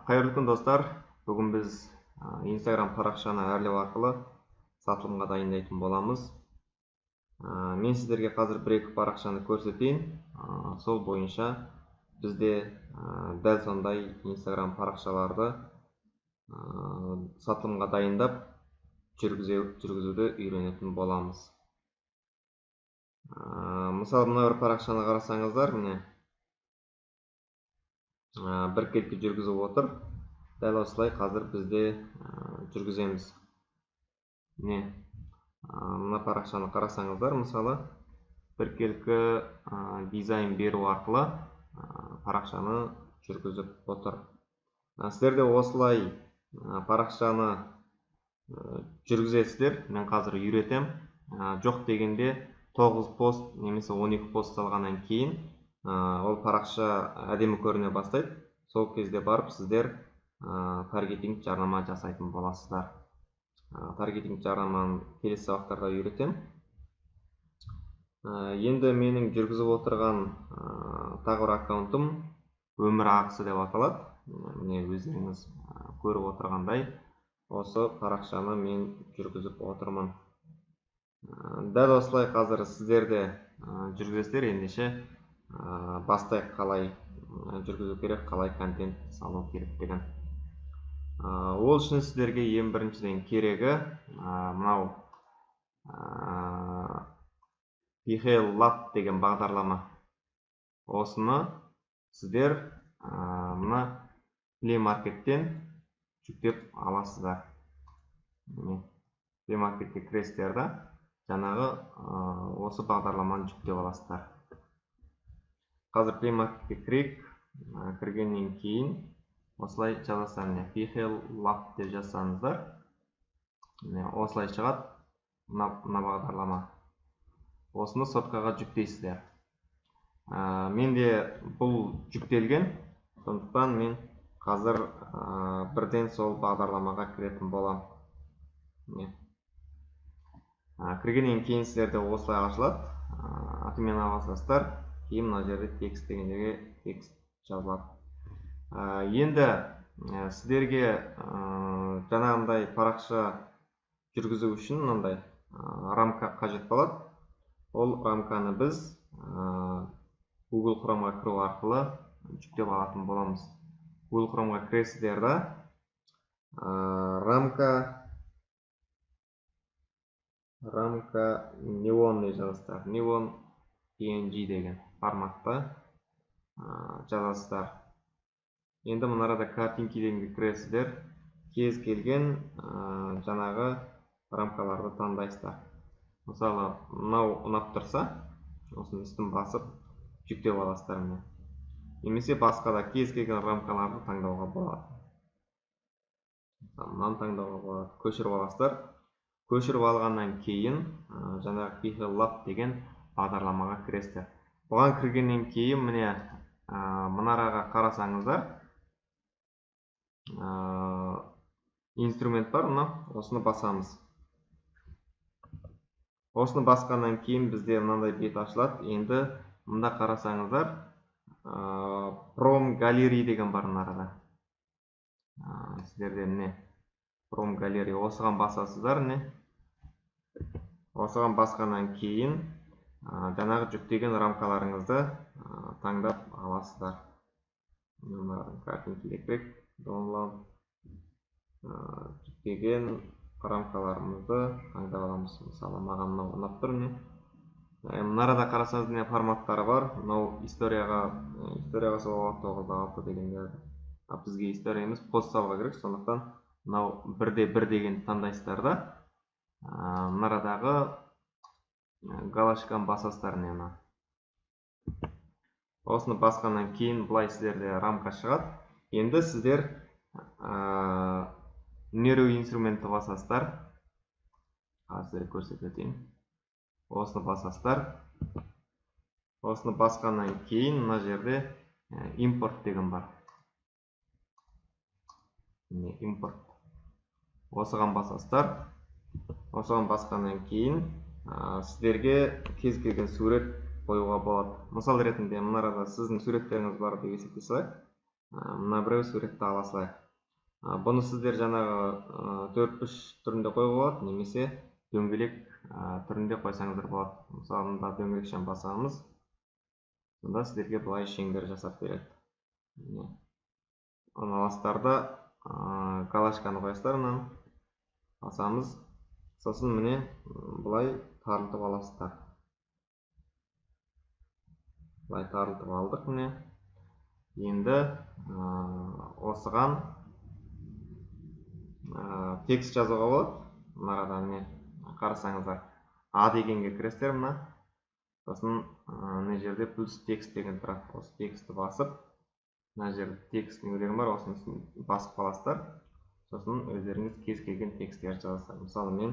Қайырлы күн достар. Бүгін біз Instagram парақшаны әрлеу арқылы сатылымға дайындайтын боламыз. Мен сіздерге қазір бір-екі парақшаны көрсетейін. Сол бойынша бізде дәл сондай Instagram парақшаларды сатылымға дайындап жүргізуді үйренетін боламыз. Мысалы, мына бір парақшаны қарасаңыздар, міне біркелкі жүргізіп отыр. Дәл осылай қазір бізде жүргіземіз. Мына парақшаны қарасаңыздар, мысалы, біркелкі дизайн беру арқылы парақшаны жүргізіп отыр. Сіздер де осылай парақшаны жүргізесіздер. Мен қазір үйретем. Жоқ дегенде 9 пост немесе 12 пост салғаннан кейін ол парақша әдемі көріне бастайды. Сол кезде барып сіздер таргетинг жарнама жасайтын боласыздар. Таргетинг жарнаманы келесі сабақтарда үйретем. Енді менің жүргізіп отырған тағы бір аккаунтым өмір ақысы деп аталады. Міне өздеріңіз көріп отырғандай осы парақшаны мен жүргізіп отырмын. Дәл осылай қазір сіздер де жүргізесіздер. Ендеше бастайық, қалай жүргізу керек, қалай контент салу керек деген. Ол үшін сіздерге ең біріншіден керегі мынау PHLab деген бағдарлама. Осыны сіздер мына Play Market'тен жүктеп аласыздар. Play Market'ке кіресіздер да жаңағы осы бағдарламаны жүктеп аласыздар. Қазір Play Market'ке кірейік. Кіргеннен кейін осылай жазасыздар. PHLab деп жазсаңыздар, осылай шығады мына бағдарлама. Осыны соткаға жүктейсіздер. Менде бұл жүктелген, сондықтан мен қазір бірден сол бағдарламаға кіретін болам. Кіргеннен кейін сіздерде осылай ашылады. Атымен басасыздар. Кейін мына жерде текст деген жерге текст жазылады. Енді сіздерге жаңағындай парақша жүргізу үшін мынандай рамка қажет болады. Ол рамканы біз Google Chromeға кіру арқылы жүктеп алатын боламыз. Google Chromeға кіресіздер да рамка Neon деп жазасыздар. Neon PNG деген форматта жазасыздар. Енді мынарада картинки дегенге кіресіздер. Кез келген жаңағы рамкаларды таңдайсыздар. Мысалы, мынау ұнап тұрса, осының үстін басып жүктеп аласыздар. Немесе басқа да кез келген рамкаларды таңдауға болады. Мынаны таңдауға болады. Көшіріп аласыздар. Көшіріп алғаннан кейін жаңағы PHLab деген бағдарламаға кіресіздер. Бұған кіргеннен кейін міне мұнараға қарасаңыздар, инструмент бар, осыны басамыз. Осыны басқаннан кейін бізде мынандай бет ашылады. Енді мұнда қарасаңыздар, From Gallery деген бар мұнарада. Сіздерде міне From Gallery, осыған басасыздар. Осыған басқаннан кейін жаңағы жүктеген рамкаларыңызды таңдап аласыздар. Картинки керек, download жүктеген рамкаларымызды таңдап аламыз. Мысалы, маған мынау ұнап тұр. Мұнарада қарасаңыз форматтары бар. Мынау историяға салуға 9-6 дегенде. Бізге история емес, пост салуға керек. Сондықтан мынау 1-1 деген таңдайсыздар да. Мұнарадағы галочканы басасыздар. Осыны басқаннан кейін былай сіздерде рамка шығады. Енді сіздер Narrow инструментті басасыздар. Қазір көрсетейін. Осыны басасыздар. Осыны басқаннан кейін мына жерде import деген бар. Import. Осыған басасыздар. Осыған басқаннан кейін сіздерге кез келген сурет қоюға болады. Мысал ретінде мұнарада сіздің суреттеріңіз бар деп есептесек, мына біреу суретті ала салайық. Бұны сіздер жаңағы 4-3 түрінде қойуға болады, немесе дөңгелек түрінде қойсаңыздар болады. Мысалы, мында дөңгелекшен басамыз, сонда сіздерге былай шеңбер жасап береді. Оны аластарда галочканы қоясыздар, мынаны басамыз, сосын міне былай тарылтып аласыздар. Былай тарылтып алдық, міне. Енді осыған текст жазуға болады. Мынарада міне қарасаңыздар, А дегенге кіресіздер, мына. Сосын мына жерде плюс текст деген тұрады. Осы текстті басып, мына жерде тексттің деген бар, осыны басып қаласыздар. Сосын өздеріңіз кез келген тексттерді жазасыздар. Мысалы, мен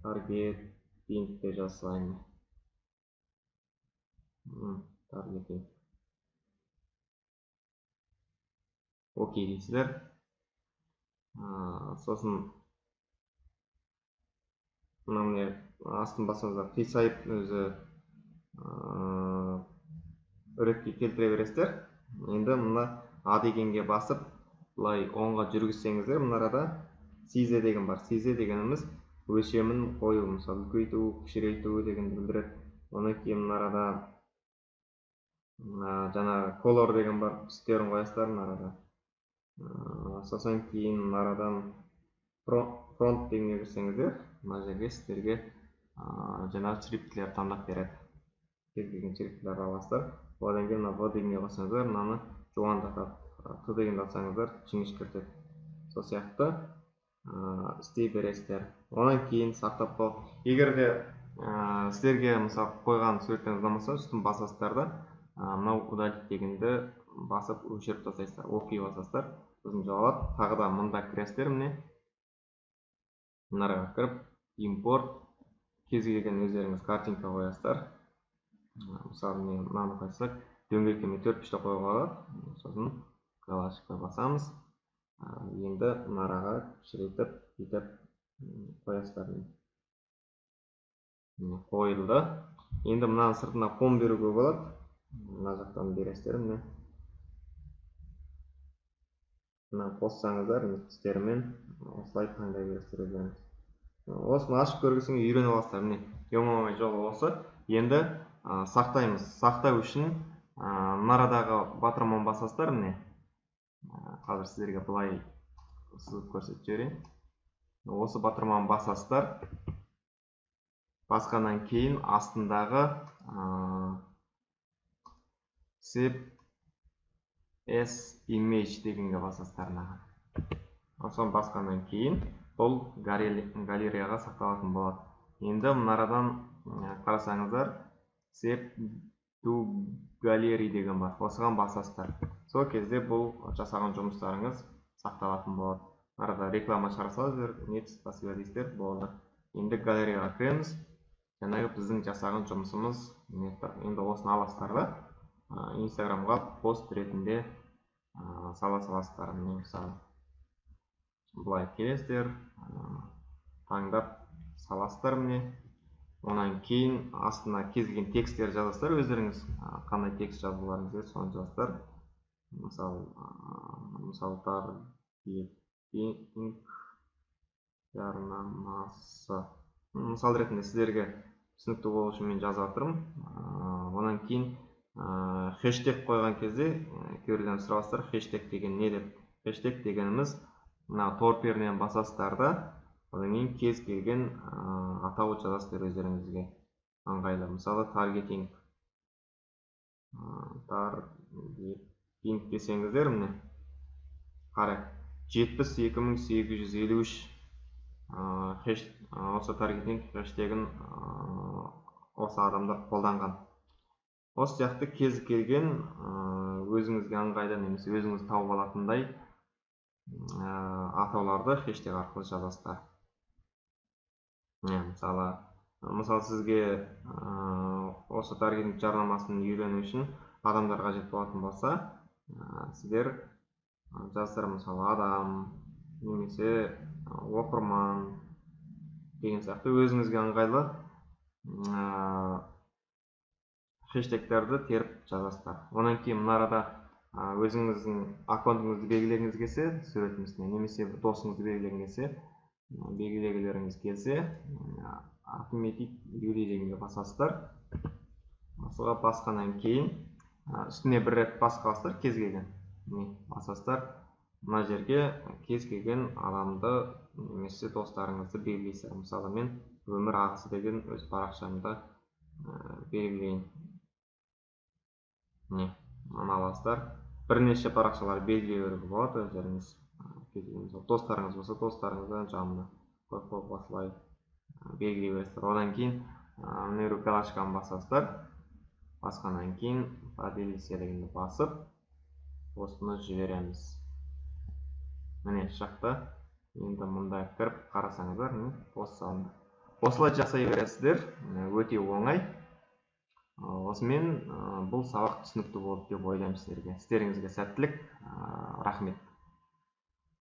таргетингті жасаймын. Таргетинг. Окей дейсіздер. Сосын мына астын басыңыздар, қисайып өзі ретке келтіре бересіздер. Енді мына А дегенге басып, былай оңға жүргізсеңіздер, мына арада сизе деген бар. Сизе дегеніміз өлшемін қою, мысалы үлкейту, кішірейту дегенді білдіреді. Онан кейін мына арада жаңағы color деген бар, түстерін қоясыздар мына арада. Сосын кейін мына арадан фронт дегенге кірсеңіздер, мына жерге сіздерге жаңағы шрифтілер таңдап береді. Кез келген шрифтілер аласыздар. Одан кейін мына В дегенге қосаңыздар, мынаны жуандатады. Т дегенді алсаңыздар, жіңішкертеді. Сол сияқты істей бересіздер. Онан кейін сақтап қол. Егер де сіздерге мысалы қойған суреттеріңіз ұнамаса, үстін басасыздар да, мынау удалить дегенді басып өшіріп тастайсыздар. Окей басасыздар. Сосын жоғалады. Тағы да мында кіресіздер, міне. Мынаға кіріп, импорт, кез келген өздеріңіз картинка қоясыздар. Мысалы, мынаны қойсақ, дөңгелекке 4-3-те қоюға болады. Сосын галочка басамыз. Енді мынаға кішірейтіп, етіп қоясыздар. Қойылды. Енді мынаны сыртына фон беруге болады. Мына жақтан бересіздер, міне. Мына қоссаңыздар, түстерімен осылай таңдай бересіздер өздеріңіз. Осыны ашып көргісіңе үйреніп аласыздар, міне. Ең оңай жолы осы. Енді сақтаймыз. Сақтау үшін мынарадағы батырманы басасыздар, міне. Қазір сіздерге былай сызып көрсетіп жіберейін. Осы батырманы басасыздар. Басқаннан кейін астындағы save as image дегенге басасыздар. Осыны басқаннан кейін бұл галереяға сақталатын болады. Енді мынарадан қарасаңыздар, save to gallery деген бар. Осыған басасыздар. Сол кезде бұл жасаған жұмыстарыңыз сақталатын болады. Арада реклама шығарсаңыздар, нет басып дейсіздер, болды. Енді галереяға кіреміз. Жаңағы біздің жасаған жұмысымыз, енді осыны аласыздар да, Инстаграмға пост ретінде сала саласыздар. Мысалы, былай келесіздер, таңдап саласыздар, міне. Онан кейін астына кез келген тексттер жазасыздар, өздеріңіз қандай текст жазуларыңыз келсе, соны жазасыздар. Мысалы, таргетинг жарнамасы. Мысал ретінде сіздерге түсінікті болу үшін мен жазып жатырмын. Онан кейін хэштег қойған кезде кейбіреулерден сұрайсыздар, хэштег деген не деп? Хэштег дегеніміз торперінен басасыздар да, одан кейін кез келген атауы жазасыздар өздеріңізге ыңғайлы. Мысалы, таргетинг. Таргетинг десеңіздер, міне. Қарай, 72853 осы таргетинг хэштегін осы адамдар қолданған. Осы сияқты кез келген өзіңізге ыңғайлы немесе өзіңіз тауып алатындай атауларды хэштег арқылы жазасыздар. Мысалы сізге осы таргетинг жарнамасын үйрену үшін адамдар қажет болатын болса, сіздер жазсыздар, мысалы адам немесе оқырман деген сияқты өзіңізге ыңғайлы хэштегтерді теріп жазасыздар. Онан кейін мына арада өзіңіздің аккаунтыңызды белгілегіңіз келсе, суреттің үстіне, немесе бір досыңызды белгілегілеріңіз келсе, отметить люди дегенге басасыздар. Осыға басқаннан кейін үстіне бір рет басқасыздар, кез келген басасыздар. Мына жерге кез келген адамды немесе достарыңызды белгілейсіздер. Мысалы, мен өмір ағысы деген өз парақшамды белгілейін. Мына аласыздар. Бірнеше парақшалар белгілей беруге болады өздеріңіз. Достарыңыз болса, достарыңыздан жанына қойып осылай белгілей бересіздер. Одан кейін мына галочканы басасыздар. Басқаннан кейін поделиться дегенді басып, осыны жібереміз. Міне жақта енді мұнда кіріп қарасаңыздар, пост салынды. Осылай жасай бересіздер, өте оңай. Осымен бұл сабақ түсінікті болды деп ойлаймын сіздерге. Сіздеріңізге сәттілік, рахмет.